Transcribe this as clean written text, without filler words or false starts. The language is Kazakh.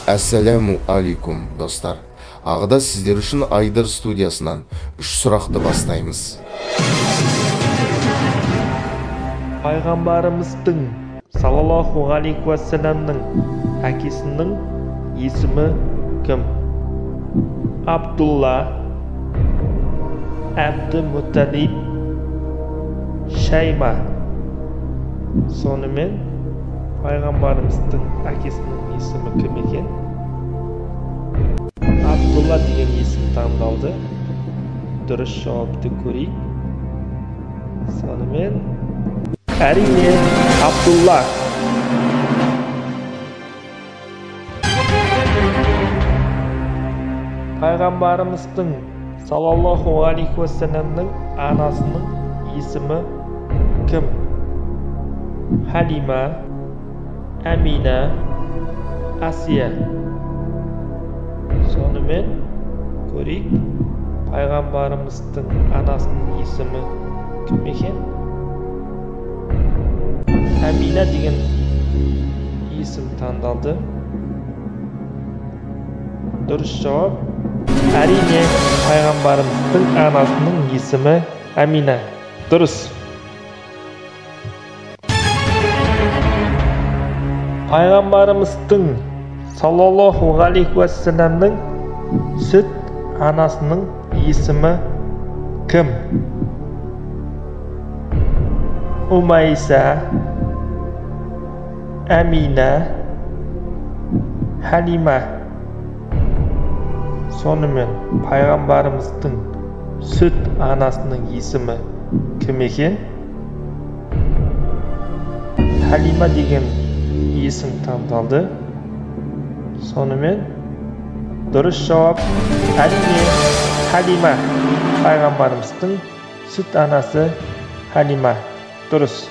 Әссәләму алейкум, достар. Ағыда сіздер үшін Айдар студиясынан 3 сұрақты бастаймыз. Пайғамбарымыздың саллаллаху алейхи уассаламның әкесінің есімі кім? Абдулла, Әбді-Мутталиб, Шайба. Сонымен пайғамбарымыздың әкесінің есімі кім екен? Абдулла деген есім таңдалды. Дұрыс жауапты көрейік. Сонымен әрине Абдулла. Пайғамбарымыздың саллаллаху алейхи уассаламның анасының есімі кім? Халима, Амина, Асия. Сонымен көрейік, пайғамбарымыздың анасының есімі кім екен? Амина деген есім таңдалды. Дұрыс жауап әрине пайғамбарымыздың анасының есімі Амина. Дұрыс. Пайғамбарымыздың саллаллаху алейхи уассаламның сүт анасының есімі кім? Умайса, Амина, Халима. Сонымен пайғамбарымыздың сүт анасының есімі кім екен? Халима деген есім таңдалды. Сонымен дұрыс жауап әрине Халима. Пайғамбарымыздың сүт анасы Халима. Дұрыс.